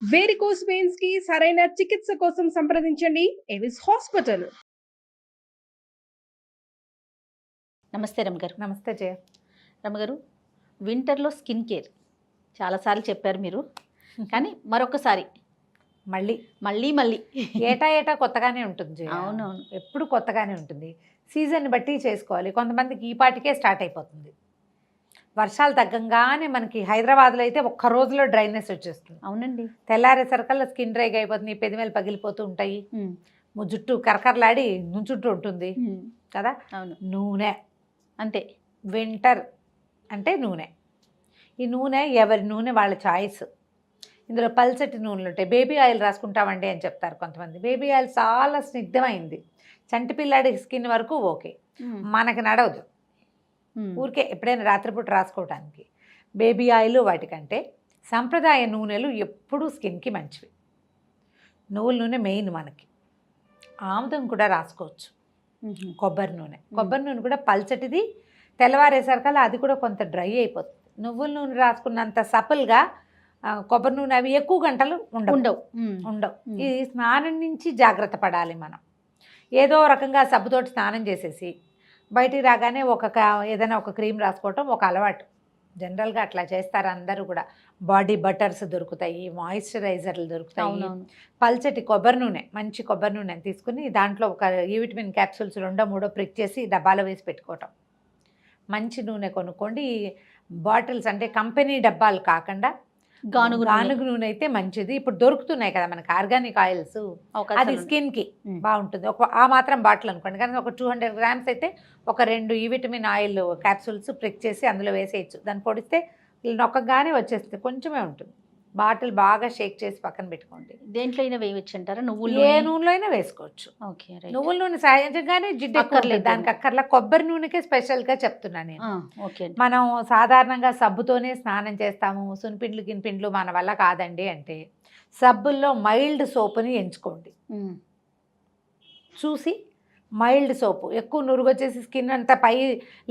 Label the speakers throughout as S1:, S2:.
S1: Varicose veins కి సరైన చికిత్స కోసం సంప్రదించండి ఎవిస్ హాస్పిటల్.
S2: నమస్తే రమగారు.
S3: నమస్తే జయ.
S2: రమగారు, వింటర్లో స్కిన్ కేర్ చాలాసార్లు చెప్పారు మీరు, కానీ మరొకసారి
S3: మళ్ళీ
S2: మళ్ళీ మళ్ళీ
S3: ఏటా కొత్తగానే ఉంటుంది జయ.
S2: అవునవును,
S3: ఎప్పుడు కొత్తగానే ఉంటుంది. సీజన్ బట్టి చేసుకోవాలి. కొంతమందికి ఈ పాటికే స్టార్ట్ అయిపోతుంది. వర్షాలు తగ్గంగానే మనకి హైదరాబాద్లో అయితే ఒక్క రోజులో డ్రైనెస్ వచ్చేస్తుంది.
S2: అవునండి,
S3: తెల్లారేసరికల్లా స్కిన్ డ్రైగా అయిపోతుంది, పెదిమేలు పగిలిపోతూ ఉంటాయి, జుట్టు కరకరలాడి నుంచుంటూ ఉంటుంది కదా.
S2: అవును,
S3: నూనె
S2: అంతే.
S3: వింటర్ అంటే నూనె. ఈ నూనె ఎవరి నూనె వాళ్ళ చాయిస్. ఇందులో పల్చటి నూనెలు ఉంటాయి. బేబీ ఆయిల్ రాసుకుంటామండి అని చెప్తారు కొంతమంది. బేబీ ఆయిల్ చాలా స్నిగ్ధమైంది, చంటి పిల్లాడి స్కిన్ వరకు ఓకే, మనకి నడవదు. ఊరికే ఎప్పుడైనా రాత్రిపూట రాసుకోవడానికి. బేబీ ఆయిల్ వాటికంటే సంప్రదాయ నూనెలు ఎప్పుడూ స్కిన్కి మంచివి. నువ్వుల నూనె మెయిన్ మనకి. ఆముదం కూడా రాసుకోవచ్చు. కొబ్బరి నూనె కూడా పల్చటిది. తెల్లవారేసరికల్లా అది కూడా కొంత డ్రై అయిపోతుంది. నువ్వుల నూనె రాసుకున్నంత సపల్గా కొబ్బరి నూనె అవి ఎక్కువ గంటలు ఉండవు. ఇది స్నానం నుంచి జాగ్రత్త పడాలి మనం. ఏదో రకంగా సబ్బుతోటి స్నానం చేసేసి బయటికి రాగానే ఏదైనా ఒక క్రీమ్ రాసుకోవటం ఒక అలవాటు. జనరల్గా అట్లా చేస్తారు అందరూ కూడా. బాడీ బటర్స్ దొరుకుతాయి, మాయిశ్చరైజర్లు దొరుకుతాయి. పల్చటి కొబ్బరి నూనె, మంచి కొబ్బరి నూనె తీసుకుని దాంట్లో ఒక ఈ విటమిన్ క్యాప్సూల్స్ 2-3 ప్రిక్ చేసి డబ్బాలో వేసి పెట్టుకోవటం. మంచి నూనె కొనుక్కోండి. బాటిల్స్ అంటే కంపెనీ డబ్బాలు కాకుండా గానుగు నూనె అయితే మంచిది. ఇప్పుడు దొరుకుతున్నాయి కదా మనకి ఆర్గానిక్ ఆయిల్స్, అది స్కిన్కి బాగుంటుంది. ఆ మాత్రం బాటిల్ అనుకోండి, కానీ ఒక 200 గ్రామ్స్ అయితే ఒక 2 ఈ విటమిన్ ఆయిల్ క్యాప్సూల్స్ ప్రిక్ చేసి అందులో వేసేయచ్చు. దాన్ని పొడిస్తే నొక్కగానే వచ్చేస్తుంది, కొంచెమే ఉంటుంది. బాటిల్ బాగా షేక్ చేసి పక్కన పెట్టుకోండి.
S2: దేంట్లో అయినా వేయవచ్చు అంటారా?
S3: ఏ నూనెలో అయినా వేసుకోవచ్చు.
S2: ఓకే,
S3: నువ్వుల నూనె సహజంగానే జిడ్డు అక్కర్లేదు, దానికి అక్కర్లా. కొబ్బరి నూనెకే స్పెషల్గా చెప్తున్నాను నేను.
S2: ఓకే,
S3: మనం సాధారణంగా సబ్బుతోనే స్నానం చేస్తాము, సున్పిండ్లు గిన్పిండ్లు మన వల్ల కాదండి అంటే సబ్బుల్లో మైల్డ్ సోపుని ఎంచుకోండి. చూసి మైల్డ్ సోపు, ఎక్కువ నురుగొచ్చేసి స్కిన్ అంతా పై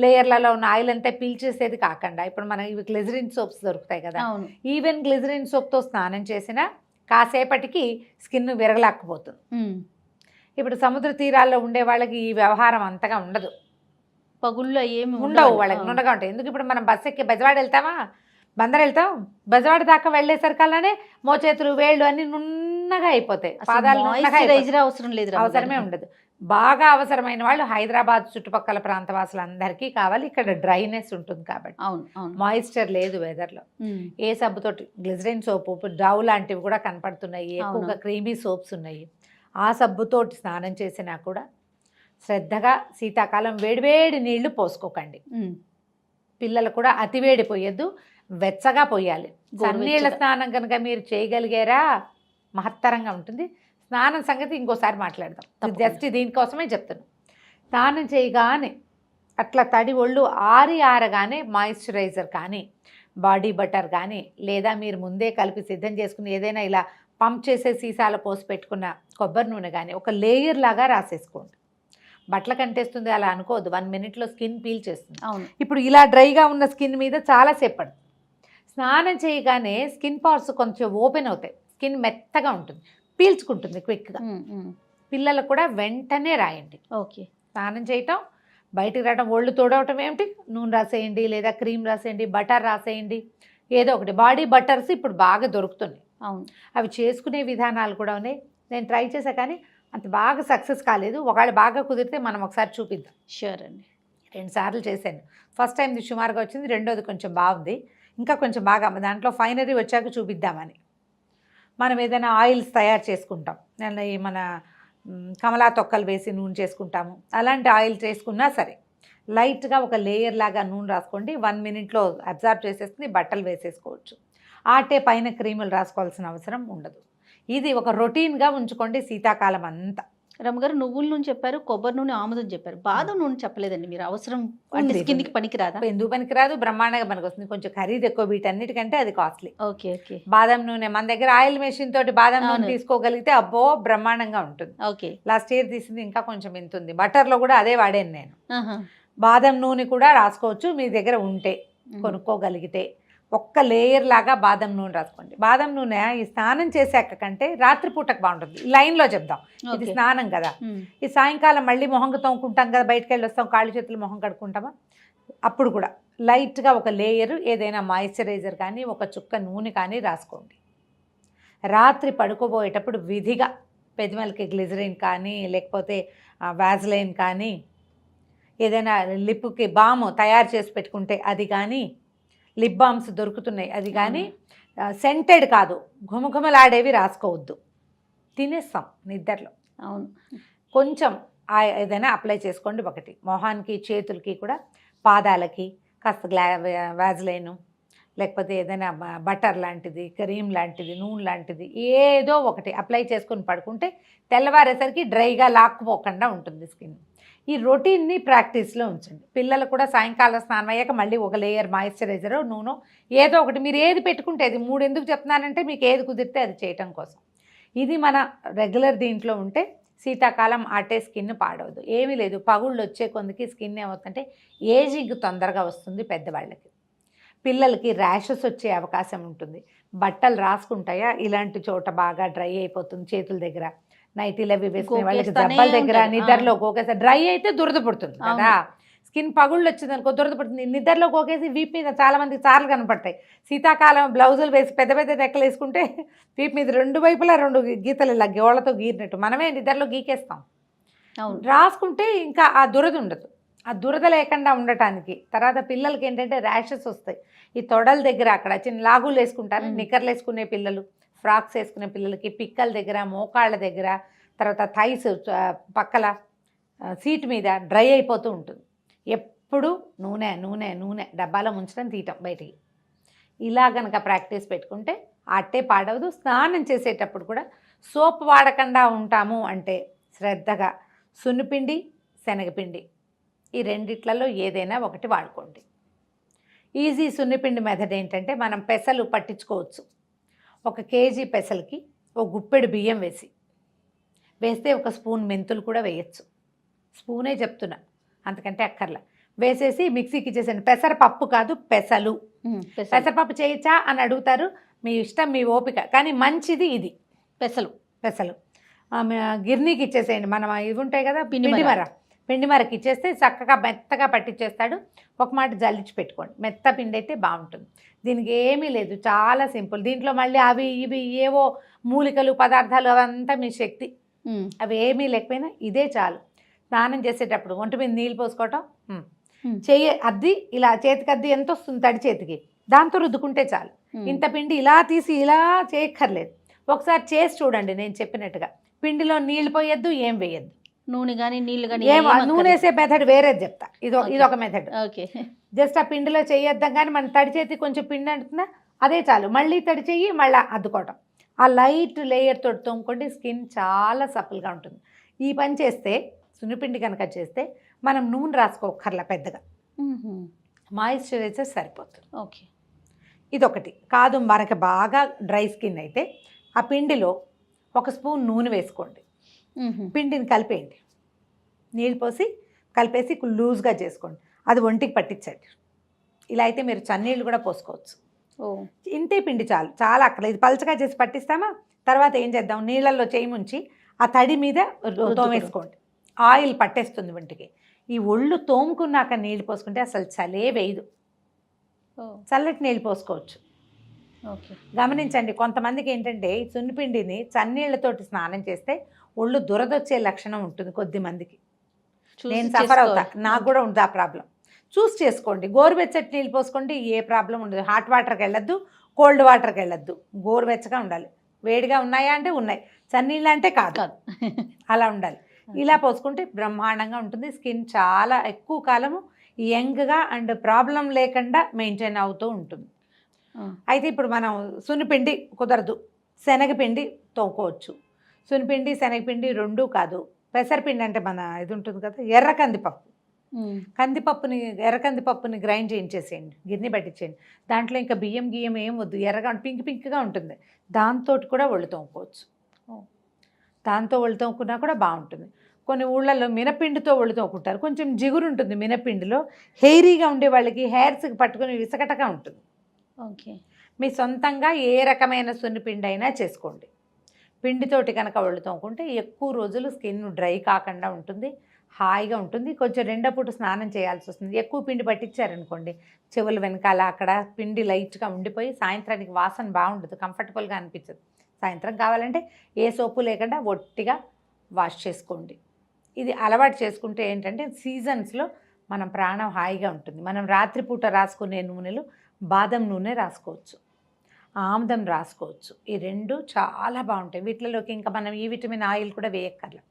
S3: లేయర్లలో ఉన్న ఆయిల్ అంతా పీల్చేసేది కాకుండా, ఇప్పుడు మనకి ఇవి గ్లిజరిన్ సోప్స్ దొరుకుతాయి కదా, ఈవెన్ గ్లిజరిన్ సోప్తో స్నానం చేసినా కాసేపటికి స్కిన్ విరగలేకపోతుంది. ఇప్పుడు సముద్ర తీరాల్లో ఉండే వాళ్ళకి ఈ వ్యవహారం అంతగా ఉండదు.
S2: పగుళ్ళు ఏమి
S3: ఉండవు, వాళ్ళకి నుండగా ఉంటాయి. ఎందుకు ఇప్పుడు మనం బస్సు ఎక్కి బెజవాడ వెళ్తామా, బందర్ వెళ్తాం, బెజవాడ దాకా వెళ్ళేసరికల్లానే మోచేతులు వేళ్ళు అన్ని నున్నగా అయిపోతాయి, పాదాలు అవసరమే ఉండదు. బాగా అవసరమైన వాళ్ళు హైదరాబాద్ చుట్టుపక్కల ప్రాంత వాసులందరికీ కావాలి. ఇక్కడ డ్రైనెస్ ఉంటుంది కాబట్టి, మాయిశ్చర్ లేదు వెదర్లో. ఏ సబ్బుతోటి, గ్లిజరిన్ సోపు, డవ్ లాంటివి కూడా కనపడుతున్నాయి, ఎక్కువగా క్రీమీ సోప్స్ ఉన్నాయి. ఆ సబ్బుతోటి స్నానం చేసినా కూడా శ్రద్ధగా శీతాకాలం వేడివేడి నీళ్లు పోసుకోకండి. పిల్లలు కూడా అతివేడి పోయొద్దు, వెచ్చగా పోయాలి. చన్నీళ్ళ స్నానం కనుక మీరు చేయగలిగారా మహత్తరంగా ఉంటుంది. స్నానం సంగతి ఇంకోసారి మాట్లాడదాం, జస్ట్ దీనికోసమే చెప్తున్నాను. స్నానం చేయగానే అట్లా తడి ఒళ్ళు ఆరగానే మాయిశ్చరైజర్ కానీ బాడీ బటర్ కానీ, లేదా మీరు ముందే కలిపి సిద్ధం చేసుకుని ఏదైనా ఇలా పంప్ చేసే సీసాలో పోసి పెట్టుకున్న కొబ్బరి నూనె కానీ ఒక లేయర్ లాగా రాసేసుకోండి. బట్టలు కంటేస్తుంది అలా అనుకోవద్దు, 1 మినిట్లో స్కిన్ పీల్ చేస్తుంది. ఇప్పుడు ఇలా డ్రైగా ఉన్న స్కిన్ మీద చాలాసేపు పడుతుంది. స్నానం చేయగానే స్కిన్ పార్ట్స్ కొంచెం ఓపెన్ అవుతాయి, స్కిన్ మెత్తగా ఉంటుంది, పీల్చుకుంటుంది క్విక్గా. పిల్లలకు కూడా వెంటనే రాయండి.
S2: ఓకే,
S3: స్నానం చేయటం, బయటికి రావడం, ఒళ్ళు తోడవటం ఏమిటి, నూనె రాసేయండి లేదా క్రీమ్ రాసేయండి, బటర్ రాసేయండి, ఏదో ఒకటి. బాడీ బటర్స్ ఇప్పుడు బాగా దొరుకుతున్నాయి. అవి చేసుకునే విధానాలు కూడా ఉన్నాయి. నేను ట్రై చేశా కానీ అంత బాగా సక్సెస్ కాలేదు. ఒకవేళ బాగా కుదిరితే మనం ఒకసారి చూపిద్దాం.
S2: షూర్ అండి.
S3: 2 సార్లు చేశాను. ఫస్ట్ టైంది సుమారుగా వచ్చింది, రెండోది కొంచెం బాగుంది, ఇంకా కొంచెం బాగా దాంట్లో ఫైనరీ వచ్చాక చూపిద్దామని. మనం ఏదైనా ఆయిల్స్ తయారు చేసుకుంటాం, మన కమలా తొక్కలు వేసి నూనె చేసుకుంటాము, అలాంటి ఆయిల్ చేసుకున్నా సరే లైట్గా ఒక లేయర్ లాగా నూనె రాసుకోండి. 1 మినిట్లో అబ్జర్వ్ చేసేస్తుంది, బట్టలు వేసేసుకోవచ్చు. ఆటే పైన క్రీములు రాసుకోవాల్సిన అవసరం ఉండదు. ఇది ఒక రొటీన్గా ఉంచుకోండి శీతాకాలం అంతా.
S2: రమ్మగారు, నువ్వుల నూనె చెప్పారు, కొబ్బరి నూనె, ఆముదం చెప్పారు, బాదం నూనె చెప్పలేదండి మీరు. అవసరం అంటే స్కిన్కి పనికిరాదా?
S3: ఎందుకు పనికిరాదు, బ్రహ్మాండంగా పనికి వస్తుంది. కొంచెం ఖరీదు ఎక్కువ, వీటన్నిటికంటే అది కాస్ట్లీ.
S2: Okay okay.
S3: బాదం నూనె మన దగ్గర ఆయిల్ మెషిన్ తోటి బాదం నూనె తీసుకోగలిగితే అబ్బో బ్రహ్మాండంగా ఉంటుంది.
S2: ఓకే,
S3: లాస్ట్ ఇయర్ తీసింది ఇంకా కొంచెం ఇంత ఉంది. బటర్లో కూడా అదే వాడాను నేను. బాదం నూనె కూడా రాసుకోవచ్చు మీ దగ్గర ఉంటే, కొనుక్కోగలిగితే. ఒక్క లేయర్ లాగా బాదం నూనె రాసుకోండి. బాదం నూనె ఈ స్నానం చేశాక కంటే రాత్రిపూటకు బాగుంటుంది. లైన్లో చెప్దాం, ఇది
S2: ఓకే.
S3: స్నానం కదా, ఈ సాయంకాలం మళ్ళీ మొహం తోముకుంటాం కదా, బయటకు వెళ్ళి వస్తాం, కాళ్ళు చేతులు మొహం కడుక్కుంటామా, అప్పుడు కూడా లైట్గా ఒక లేయరు ఏదైనా మాయిశ్చరైజర్ కానీ ఒక చుక్క నూనె కానీ రాసుకోండి. రాత్రి పడుకోబోయేటప్పుడు విధిగా పెదిమలకి గ్లిజరిన్ కానీ లేకపోతే వ్యాజ్లైన్ కానీ ఏదైనా లిప్కి బామ్ తయారు చేసి పెట్టుకుంటే అది కానీ, లిప్ బామ్స్ దొరుకుతున్నాయి అది కానీ, సెంటెడ్ కాదు ఘుమఘుమలాడేవి రాసుకోవద్దు, తినేస్తాం నిద్రలో.
S2: అవును.
S3: కొంచెం ఏదైనా అప్లై చేసుకోండి. ఒకటి మొహానికి చేతులకి కూడా, పాదాలకి కాస్త వ్యాజ్లైను లేకపోతే ఏదైనా బటర్ లాంటిది, క్రీమ్ లాంటిది, నూనె లాంటిది ఏదో ఒకటి అప్లై చేసుకొని పడుకుంటే తెల్లవారేసరికి డ్రైగా లాక్కుపోకుండా ఉంటుంది స్కిన్. ఈ రొటీన్ని ప్రాక్టీస్లో ఉంచండి. పిల్లలు కూడా సాయంకాలం స్నానం అయ్యాక మళ్ళీ ఒక లేయర్ మాయిశ్చరైజరో నూనె ఏదో ఒకటి, మీరు ఏది పెట్టుకుంటే అది, 3 ఎందుకు చెప్తున్నానంటే మీకు ఏది కుదిరితే అది చేయటం కోసం. ఇది మన రెగ్యులర్ దీంట్లో ఉంటే శీతాకాలం ఆటే స్కిన్ పాడవదు. ఏమీ లేదు, పగుళ్ళు వచ్చే కొందికి స్కిన్ ఏమవుతుందంటే ఏజింగ్ తొందరగా వస్తుంది పెద్దవాళ్ళకి. పిల్లలకి ర్యాషెస్ వచ్చే అవకాశం ఉంటుంది. బట్టలు రాసుకుంటాయా ఇలాంటి చోట బాగా డ్రై అయిపోతుంది, చేతుల దగ్గర నైటీలు అవి వేసుకునే వాళ్ళకి దెబ్బల దగ్గర నిద్రలో గోకేస్తే డ్రై అయితే దురద పుడుతుంది కదా, స్కిన్ పగుళ్ళు వచ్చింది అనుకో దురద పుడుతుంది. నిద్రలో గోకేసి వీపు మీద చాలా మందికి చార్లు కనపడతాయి. శీతాకాలం బ్లౌజులు వేసి పెద్ద పెద్ద రెక్కలు వేసుకుంటే వీపు మీద 2 వైపులా 2 గీతలు ఇలా గోళ్ళతో గీరినట్టు మనమే నిద్రలో గీకేస్తాం. రాసుకుంటే ఇంకా ఆ దురద ఉండదు. ఆ దురద లేకుండా ఉండటానికి తర్వాత పిల్లలకి ఏంటంటే ర్యాషెస్ వస్తాయి. ఈ తొడల దగ్గర అక్కడ చిన్న లాగులు వేసుకుంటారు, నిక్కర్లు వేసుకునే పిల్లలు, ఫ్రాక్స్ వేసుకునే పిల్లలకి పిక్కల దగ్గర, మోకాళ్ళ దగ్గర, తర్వాత థైస్ పక్కల సీట్ మీద డ్రై అయిపోతూ ఉంటుంది. ఎప్పుడు నూనె నూనె నూనె డబ్బాలో ముంచడం తీయటం బయటికి. ఇలా కనుక ప్రాక్టీస్ పెట్టుకుంటే అట్టే పాడవదు. స్నానం చేసేటప్పుడు కూడా సోప్ వాడకుండా ఉంటాము అంటే శ్రద్ధగా సున్నిపిండి, శనగపిండి ఈ రెండిట్లలో ఏదైనా ఒకటి వాడుకోండి. ఈజీ సున్నిపిండి మెథడ్ ఏంటంటే మనం పెసలు పట్టించుకోవచ్చు. 1 కేజీ పెసలకి 1 గుప్పెడు బియ్యం వేస్తే 1 స్పూన్ మెంతులు కూడా వేయచ్చు. స్పూనే చెప్తున్నా, అంతకంటే అక్కర్లా. వేసేసి మిక్సీకి ఇచ్చేసండి. పెసరపప్పు కాదు, పెసలు. పెసరపప్పు చేయొచ్చా అని అడుగుతారు, మీ ఇష్టం, మీ ఓపిక. కానీ మంచిది ఇది పెసలు. గిర్నీకి ఇచ్చేసేయండి. మనం ఇవి ఉంటాయి కదా పిండిమరకి ఇచ్చేస్తే చక్కగా మెత్తగా పట్టించేస్తాడు. ఒక మాట జల్లించి పెట్టుకోండి. మెత్త పిండి అయితే బాగుంటుంది. దీనికి ఏమీ లేదు, చాలా సింపుల్. దీంట్లో మళ్ళీ అవి ఇవి ఏవో మూలికలు పదార్థాలు అవంతా మీ శక్తి, అవి ఏమీ లేకపోయినా ఇదే చాలు. స్నానం చేసేటప్పుడు ఒంటి మీద నీళ్ళు పోసుకోవటం, చెయ్యి అద్ది ఇలా చేతికి అద్ది ఎంత వస్తుంది తడి చేతికి, దాంతో రుద్దుకుంటే చాలు. ఇంత పిండి ఇలా తీసి ఇలా చేయక్కర్లేదు. ఒకసారి చేసి చూడండి నేను చెప్పినట్టుగా. పిండిలో నీళ్ళు పోయొద్దు, ఏం వేయద్దు,
S2: నూనె కానీ నీళ్ళు కానీ
S3: నూనె వేసే మెథడ్ వేరేది చెప్తా. ఇదొక మెథడ్. జస్ట్ ఆ పిండిలో చేయొద్దాం కానీ మన తడి చేతి కొంచెం పిండి అంటున్నా అదే చాలు. మళ్ళీ తడి చెయ్యి మళ్ళీ అద్దుకోవటం. ఆ లైట్ లేయర్ తోటి తోముకోండి, స్కిన్ చాలా సఫల్గా ఉంటుంది. ఈ పని చేస్తే సున్నిపిండి కనుక చేస్తే మనం నూనె రాసుకోకర్లా పెద్దగా, మాయిశ్చరైజర్ సరిపోతుంది.
S2: ఓకే,
S3: ఇదొకటి. కాదు మనకి బాగా డ్రై స్కిన్ అయితే ఆ పిండిలో 1 స్పూన్ నూనె వేసుకోండి. పిండిని కలిపేయండి, నీళ్ళు పోసి కలిపేసి లూజ్గా చేసుకోండి. అది ఒంటికి పట్టించండి. ఇలా అయితే మీరు చన్నీళ్ళు కూడా పోసుకోవచ్చు. ఇంతే పిండి చాలు, చాలా అక్కడ. ఇది పలచగా చేసి పట్టిస్తామా, తర్వాత ఏం చేద్దాం, నీళ్ళల్లో చేయి ముంచి ఆ తడి మీద తోమేసుకోండి. ఆయిల్ పట్టేస్తుంది ఒంటికి. ఈ ఒళ్ళు తోముకున్నాక నీళ్ళు పోసుకుంటే అసలు చలే వేయదు, చల్లటి నీళ్ళు పోసుకోవచ్చు. గమనించండి, కొంతమందికి ఏంటంటే ఈ సున్నిపిండిని చన్నీళ్ళతోటి స్నానం చేస్తే ఒళ్ళు దురదొచ్చే లక్షణం ఉంటుంది కొద్ది మందికి. నేను సఫర్ అవుతా, నాకు కూడా ఉంది ఆ ప్రాబ్లం. చూస్ చేసుకోండి. గోరువెచ్చటి నీళ్ళు పోసుకోండి, ఏ ప్రాబ్లం ఉండదు. హాట్ వాటర్కి వెళ్ళొద్దు, కోల్డ్ వాటర్కి వెళ్ళొద్దు, గోరువెచ్చగా ఉండాలి. వేడిగా ఉన్నాయా అంటే ఉన్నాయి, చన్నీళ్ళు అంటే కాదు, అలా ఉండాలి. ఇలా పోసుకుంటే బ్రహ్మాండంగా ఉంటుంది. స్కిన్ చాలా ఎక్కువ కాలము యంగ్గా అండ్ ప్రాబ్లం లేకుండా మెయింటైన్ అవుతూ ఉంటుంది. అయితే ఇప్పుడు మనం సున్నిపిండి కుదరదు, శనగపిండి తోముకోవచ్చు. సున్నిపిండి శనగపిండి 2 కాదు, పెసరపిండి అంటే మన ఇది ఉంటుంది కదా, ఎర్ర కందిపప్పుని గ్రైండ్ చేయించేసేయండి, గిన్నె పట్టించేయండి. దాంట్లో ఇంకా బియ్యం ఏం వద్దు, ఎర్రగా పింక్గా ఉంటుంది. దాంతో కూడా ఒళ్ళు తోముకోవచ్చు. దాంతో ఒళ్ళు తోముకున్నా కూడా బాగుంటుంది. కొన్ని ఊళ్ళల్లో మినపిండితో ఒళ్ళు తోముకుంటారు. కొంచెం జిగురు ఉంటుంది మినపిండిలో, హెయిరీగా ఉండే వాళ్ళకి హెయిర్స్కి పట్టుకొని విసకటగా ఉంటుంది.
S2: ఓకే.
S3: మీ సొంతంగా ఏ రకమైన సున్నిపిండి అయినా చేసుకోండి. పిండితోటి కనుక ఒళ్ళు తోముకుంటే ఎక్కువ రోజులు స్కిన్ డ్రై కాకుండా ఉంటుంది, హాయిగా ఉంటుంది. కొంచెం రెండో పూట స్నానం చేయాల్సి వస్తుంది. ఎక్కువ పిండి పట్టించారనుకోండి, చెవుల వెనకాల అక్కడ పిండి లైట్గా ఉండిపోయి సాయంత్రానికి వాసన బాగుండదు, కంఫర్టబుల్గా అనిపించదు. సాయంత్రం కావాలంటే ఏ సోపు లేకుండా ఒట్టిగా వాష్ చేసుకోండి. ఇది అలవాటు చేసుకుంటే ఏంటంటే సీజన్స్లో మనం ప్రాణం హాయిగా ఉంటుంది. మనం రాత్రిపూట రాసుకునే నూనెలు బాదం నూనె రాసుకోవచ్చు, ఆముదం రాసుకోవచ్చు. ఈ రెండు చాలా బాగుంటాయి. వీటిలోకి ఇంకా మనం ఈ విటమిన్ ఆయిల్ కూడా వేయక్కర్లేదు.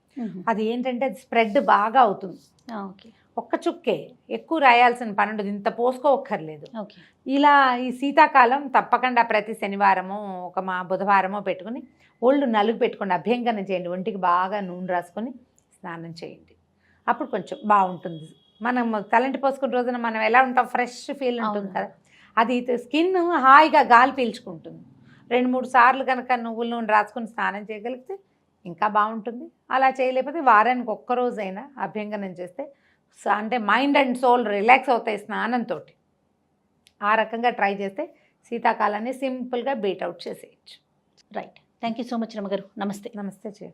S3: అది ఏంటంటే అది స్ప్రెడ్ బాగా అవుతుంది.
S2: ఓకే.
S3: ఒక్క చుక్కే, ఎక్కువ రాయాల్సిన పని ఉండదు, ఇంత పోసుకోక్కర్లేదు.
S2: ఓకే.
S3: ఇలా ఈ శీతాకాలం తప్పకుండా ప్రతి శనివారమో ఒక బుధవారమో పెట్టుకుని ఒళ్ళు నలుగు పెట్టుకోండి, అభ్యంగనం చేయండి, ఒంటికి బాగా నూనె రాసుకొని స్నానం చేయండి. అప్పుడు కొంచెం బాగుంటుంది. మనం తలంటి పోసుకున్న రోజున మనం ఎలా ఉంటాం, ఫ్రెష్ ఫీల్ ఉంటుంది కదా, అది స్కిన్ హాయిగా గాలి పీల్చుకుంటుంది. 2-3 సార్లు కనుక నువ్వుల నూనె రాసుకొని స్నానం చేయగలిగితే ఇంకా బాగుంటుంది. అలా చేయలేకపోతే వారానికి ఒక్కరోజైనా అభ్యంగనం చేస్తే అంటే మైండ్ అండ్ సోల్ రిలాక్స్ అవుతాయి స్నానంతో. ఆ రకంగా ట్రై చేస్తే శీతాకాలాన్ని సింపుల్గా బీట్ అవుట్ చేసేయచ్చు.
S2: Right. Thank you so much రమగారు. నమస్తే.
S3: నమస్తే చే